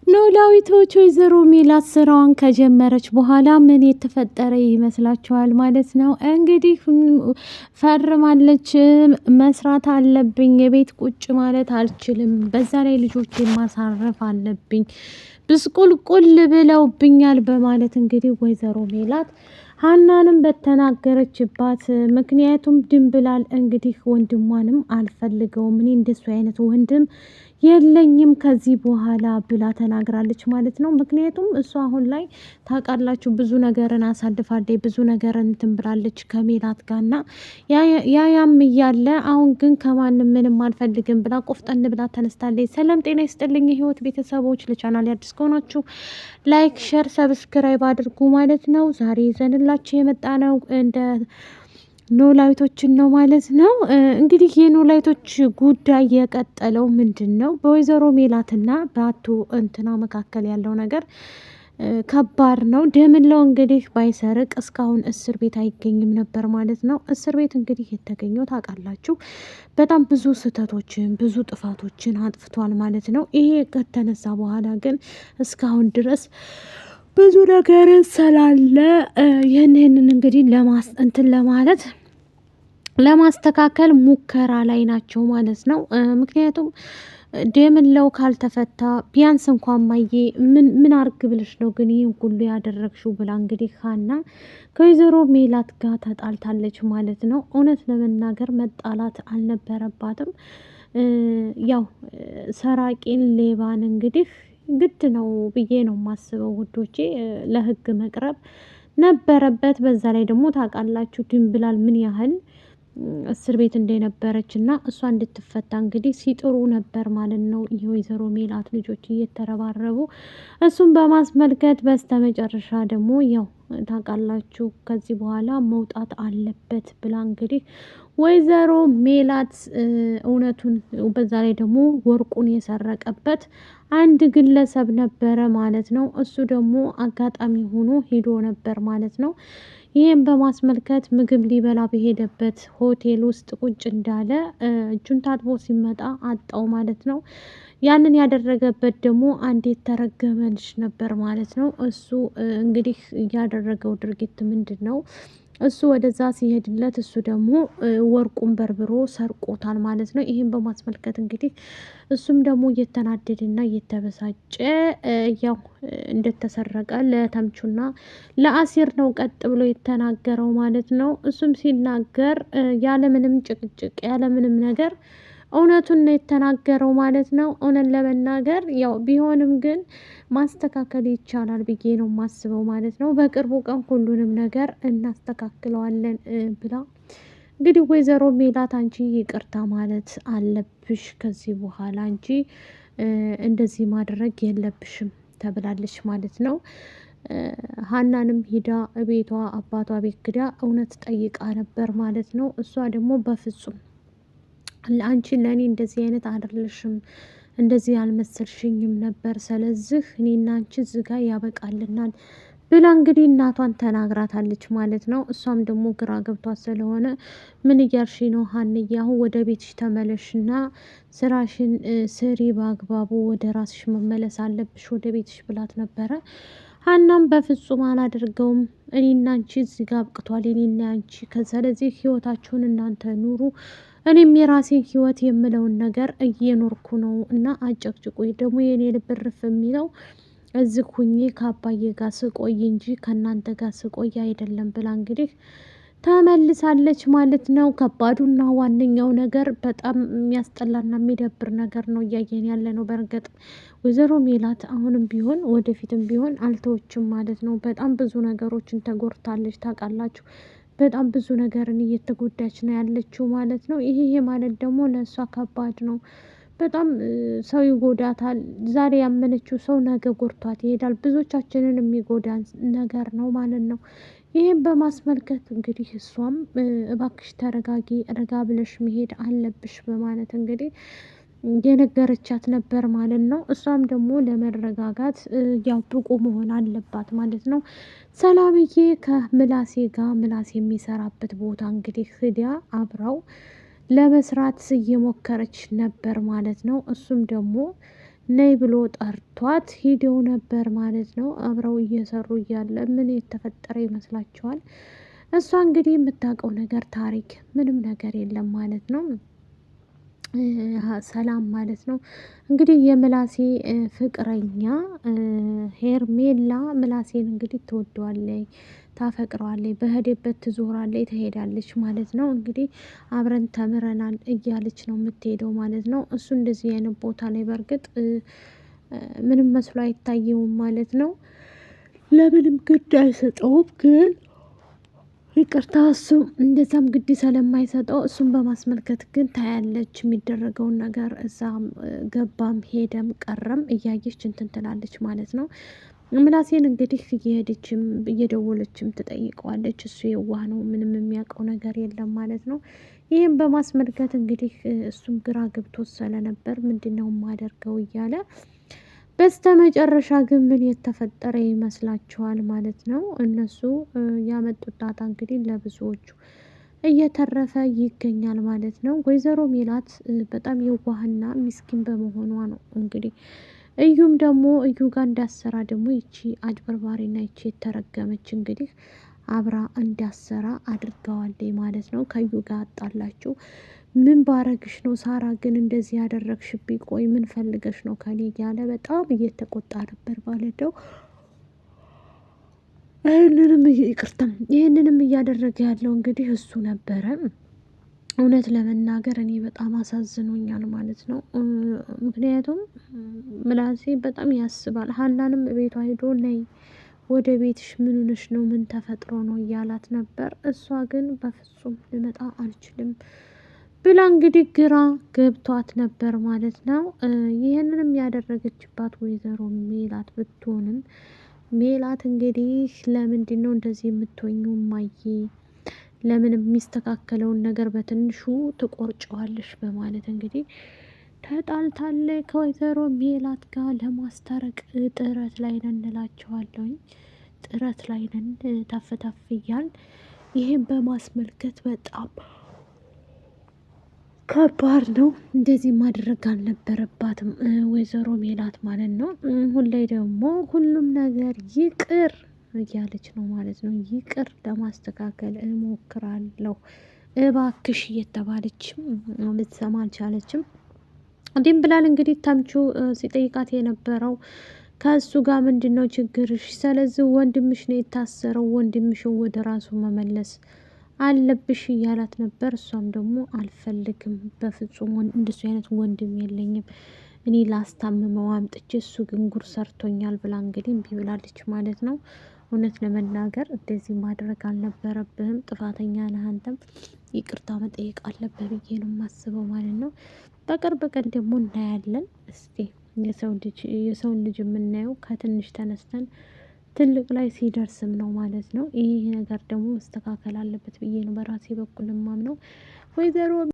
ኖላዊቶች ወይዘሮ ሜላት ስራዋን ከጀመረች በኋላ ምን የተፈጠረ ይመስላችኋል? ማለት ነው እንግዲህ ፈርማለች። መስራት አለብኝ፣ የቤት ቁጭ ማለት አልችልም፣ በዛ ላይ ልጆቼን ማሳረፍ አለብኝ፣ ብስቁልቁል ብለውብኛል በማለት እንግዲህ ወይዘሮ ሜላት ሀናንም በተናገረችባት ምክንያቱም ድንብላል እንግዲህ ወንድሟንም አልፈልገውም፣ እኔ እንደሱ አይነት ወንድም የለኝም ከዚህ በኋላ ብላ ተናግራለች ማለት ነው። ምክንያቱም እሷ አሁን ላይ ታውቃላችሁ ብዙ ነገርን አሳልፋለች፣ ብዙ ነገርን እንትን ብላለች ከሜላት ጋርና ያም እያለ አሁን ግን ከማንም ምንም አልፈልግም ብላ ቆፍጠን ብላ ተነስታለች። ሰላም ጤና ይስጥልኝ የህይወት ቤተሰቦች፣ ለቻናል አዲስ ከሆናችሁ ላይክ፣ ሸር፣ ሰብስክራይብ አድርጉ ማለት ነው። ዛሬ ይዘንላችሁ የመጣ ነው እንደ ኖላዊቶችን ነው ማለት ነው። እንግዲህ የኖላዊቶች ጉዳይ የቀጠለው ምንድን ነው? በወይዘሮ ሜላትና በአቶ እንትና መካከል ያለው ነገር ከባድ ነው። ደምለው እንግዲህ ባይሰርቅ እስካሁን እስር ቤት አይገኝም ነበር ማለት ነው። እስር ቤት እንግዲህ የተገኘው ታውቃላችሁ በጣም ብዙ ስህተቶችን ብዙ ጥፋቶችን አጥፍቷል ማለት ነው። ይሄ ከተነሳ በኋላ ግን እስካሁን ድረስ ብዙ ነገር ስላለ ይህንን እንግዲህ እንትን ለማለት ለማስተካከል ሙከራ ላይ ናቸው ማለት ነው። ምክንያቱም ደምለው ካልተፈታ ቢያንስ እንኳን ማየ ምን አርግ ብለሽ ነው ግን ይህን ሁሉ ያደረግሽው ብላ እንግዲህ ሀና ከወይዘሮ ሜላት ጋር ተጣልታለች ማለት ነው። እውነት ለመናገር መጣላት አልነበረባትም። ያው ሰራቂን ሌባን እንግዲህ ግድ ነው ብዬ ነው የማስበው ውዶቼ፣ ለህግ መቅረብ ነበረበት። በዛ ላይ ደግሞ ታውቃላችሁ ድንብላል ምን ያህል እስር ቤት እንደነበረች እና እሷ እንድትፈታ እንግዲህ ሲጥሩ ነበር ማለት ነው የወይዘሮ ሜላት ልጆች እየተረባረቡ። እሱም በማስመልከት በስተመጨረሻ ደግሞ ያው ታውቃላችሁ ከዚህ በኋላ መውጣት አለበት ብላ እንግዲህ ወይዘሮ ሜላት እውነቱን፣ በዛ ላይ ደግሞ ወርቁን የሰረቀበት አንድ ግለሰብ ነበረ ማለት ነው። እሱ ደግሞ አጋጣሚ ሆኖ ሄዶ ነበር ማለት ነው። ይህም በማስመልከት ምግብ ሊበላ በሄደበት ሆቴል ውስጥ ቁጭ እንዳለ እጁን ታጥቦ ሲመጣ አጣው ማለት ነው። ያንን ያደረገበት ደግሞ አንድ የተረገመ ልጅ ነበር ማለት ነው። እሱ እንግዲህ ያደረገው ድርጊት ምንድን ነው? እሱ ወደዛ ሲሄድለት እሱ ደግሞ ወርቁን በርብሮ ሰርቆታል ማለት ነው። ይህም በማስመልከት እንግዲህ እሱም ደግሞ እየተናደደና እየተበሳጨ ያው እንደተሰረቀ ለተምቹና ለአሲር ነው ቀጥ ብሎ የተናገረው ማለት ነው። እሱም ሲናገር ያለምንም ጭቅጭቅ ያለምንም ነገር እውነቱን ነው የተናገረው ማለት ነው። እውነት ለመናገር ያው ቢሆንም ግን ማስተካከል ይቻላል ብዬ ነው የማስበው ማለት ነው። በቅርቡ ቀን ሁሉንም ነገር እናስተካክለዋለን ብላ እንግዲህ ወይዘሮ ሜላት አንቺ ይቅርታ ማለት አለብሽ ከዚህ በኋላ እንጂ እንደዚህ ማድረግ የለብሽም ተብላለች ማለት ነው። ሀናንም ሂዳ ቤቷ አባቷ ቤት ክዳ እውነት ጠይቃ ነበር ማለት ነው። እሷ ደግሞ በፍጹም አንቺ ለእኔ እንደዚህ አይነት አይደለሽም፣ እንደዚህ አልመሰልሽኝም ነበር፣ ስለዚህ እኔና አንቺ ዝጋ ያበቃልናል ብላ እንግዲህ እናቷን ተናግራታለች ማለት ነው። እሷም ደግሞ ግራ ገብቷት ስለሆነ ምን እያልሽ ነው ሀንዬ? አሁን ወደ ቤትሽ ተመለሽና ስራሽን ስሪ በአግባቡ፣ ወደ ራስሽ መመለስ አለብሽ ወደ ቤትሽ ብላት ነበረ። ሀናም በፍጹም አላደርገውም፣ እኔና አንቺ እዚህ ጋር አብቅቷል፣ እኔና አንቺ ስለዚህ ህይወታችሁን እናንተ ኑሩ፣ እኔም የራሴን ህይወት የምለውን ነገር እየኖርኩ ነው እና አጨቅጭቁ ደግሞ የኔ ልብ ርፍ የሚለው እዚህ ሁኜ ከአባዬ ጋር ስቆይ እንጂ ከእናንተ ጋር ስቆይ አይደለም ብላ እንግዲህ ተመልሳለች ማለት ነው። ከባዱና ዋነኛው ነገር በጣም የሚያስጠላና የሚደብር ነገር ነው እያየን ያለ ነው። በእርግጥ ወይዘሮ ሜላት አሁንም ቢሆን ወደፊትም ቢሆን አልተወችም ማለት ነው። በጣም ብዙ ነገሮችን ተጎድታለች ታውቃላችሁ። በጣም ብዙ ነገርን እየተጎዳች ነው ያለችው ማለት ነው። ይሄ ማለት ደግሞ ለእሷ ከባድ ነው። በጣም ሰው ይጎዳታል። ዛሬ ያመነችው ሰው ነገ ጎድቷት ይሄዳል። ብዙዎቻችንን የሚጎዳን ነገር ነው ማለት ነው። ይህም በማስመልከት እንግዲህ እሷም እባክሽ ተረጋጊ፣ ረጋ ብለሽ መሄድ አለብሽ በማለት እንግዲህ የነገረቻት ነበር ማለት ነው። እሷም ደግሞ ለመረጋጋት ያው ብቁ መሆን አለባት ማለት ነው። ሰላምዬ ከምላሴ ጋር ምላሴ የሚሰራበት ቦታ እንግዲህ ህዲያ አብራው ለመስራት እየሞከረች ነበር ማለት ነው። እሱም ደግሞ ነይ ብሎ ጠርቷት ሂደው ነበር ማለት ነው። አብረው እየሰሩ እያለ ምን የተፈጠረ ይመስላችኋል? እሷ እንግዲህ የምታውቀው ነገር ታሪክ ምንም ነገር የለም ማለት ነው። ሰላም ማለት ነው እንግዲህ የምላሴ ፍቅረኛ ሄርሜላ ምላሴን እንግዲህ ትወደዋለች፣ ታፈቅረዋለች፣ በሄደበት ትዞራለች፣ ትሄዳለች ማለት ነው። እንግዲህ አብረን ተምረናል እያለች ነው የምትሄደው ማለት ነው። እሱ እንደዚህ አይነት ቦታ ላይ በእርግጥ ምንም መስሎ አይታየውም ማለት ነው። ለምንም ግድ አይሰጠውም ግን ይቅርታ እሱ እንደዛም ግድ ስለማይሰጠው እሱን በማስመልከት ግን ታያለች የሚደረገውን ነገር እዛም ገባም ሄደም ቀረም እያየች እንትን ትላለች ማለት ነው። ምላሴን እንግዲህ እየሄደችም እየደወለችም ትጠይቀዋለች። እሱ የዋህ ነው፣ ምንም የሚያውቀው ነገር የለም ማለት ነው። ይህም በማስመልከት እንግዲህ እሱም ግራ ገብቶ ስለነበር ምንድነው የማደርገው እያለ በስተ መጨረሻ ግን ምን የተፈጠረ ይመስላችኋል ማለት ነው? እነሱ ያመጡት ዳታ እንግዲህ ለብዙዎቹ እየተረፈ ይገኛል ማለት ነው። ወይዘሮ ሜላት በጣም የዋህና ሚስኪን በመሆኗ ነው እንግዲህ እዩም ደግሞ እዩ ጋር እንዳሰራ ደግሞ ይቺ አጭበርባሪና ይቺ የተረገመች እንግዲህ አብራ እንዳሰራ አድርገዋለች ማለት ነው። ከዩ ጋር አጣላችሁ። ምን ባረግሽ ነው ሳራ ግን እንደዚህ ያደረግሽብኝ? ቆይ ምን ፈልገሽ ነው ከኔ እያለ በጣም እየተቆጣ ነበር ማለት ነው። ይህንንም እያደረገ ያለው እንግዲህ እሱ ነበረ። እውነት ለመናገር እኔ በጣም አሳዝኖኛል ማለት ነው። ምክንያቱም ምላሴ በጣም ያስባል። ሀናንም ቤቷ ሄዶ ነይ ወደ ቤትሽ፣ ምን ሆነሽ ነው? ምን ተፈጥሮ ነው እያላት ነበር። እሷ ግን በፍጹም ልመጣ አልችልም ብላ እንግዲህ ግራ ገብቷት ነበር ማለት ነው። ይህንንም ያደረገችባት ወይዘሮ ሜላት ብትሆንም ሜላት እንግዲህ ለምንድን ነው እንደዚህ የምትሆኙ ማዬ? ለምን የሚስተካከለውን ነገር በትንሹ ትቆርጨዋለሽ? በማለት እንግዲህ ተጣልታለች ከወይዘሮ ሜላት ጋር ለማስታረቅ ጥረት ላይ ነን እንላቸዋለሁኝ። ጥረት ላይ ነን ተፍ ተፍ እያል ይህን በማስመልከት በጣም ከባድ ነው። እንደዚህ ማድረግ አልነበረባትም ወይዘሮ ሜላት ማለት ነው። ሁን ላይ ደግሞ ሁሉም ነገር ይቅር እያለች ነው ማለት ነው። ይቅር ለማስተካከል እሞክራለሁ እባክሽ እየተባለችም ልትሰማ አልቻለችም። እንዲህም ብላል እንግዲህ ተምቹ ሲጠይቃት የነበረው ከእሱ ጋር ምንድን ነው ችግርሽ? ስለዚህ ወንድምሽ ነው የታሰረው፣ ወንድምሽን ወደ ራሱ መመለስ አለብሽ እያላት ነበር። እሷም ደግሞ አልፈልግም፣ በፍጹም እንደሱ አይነት ወንድም የለኝም፣ እኔ ላስታምመው አምጥቼ እሱ ግን ጉር ሰርቶኛል ብላ እንግዲህ እምቢ ብላለች ማለት ነው። እውነት ለመናገር እንደዚህ ማድረግ አልነበረብህም፣ ጥፋተኛ ነህ አንተም፣ ይቅርታ መጠየቅ አለብህ ብዬ ነው የማስበው ማለት ነው። በቅርብ ቀን ደግሞ እናያለን። እስቲ የሰውን ልጅ የምናየው ከትንሽ ተነስተን ትልቅ ላይ ሲደርስም ነው ማለት ነው። ይህ ነገር ደግሞ መስተካከል አለበት ብዬ ነው በራሴ በኩል የማምነው። ወይዘሮ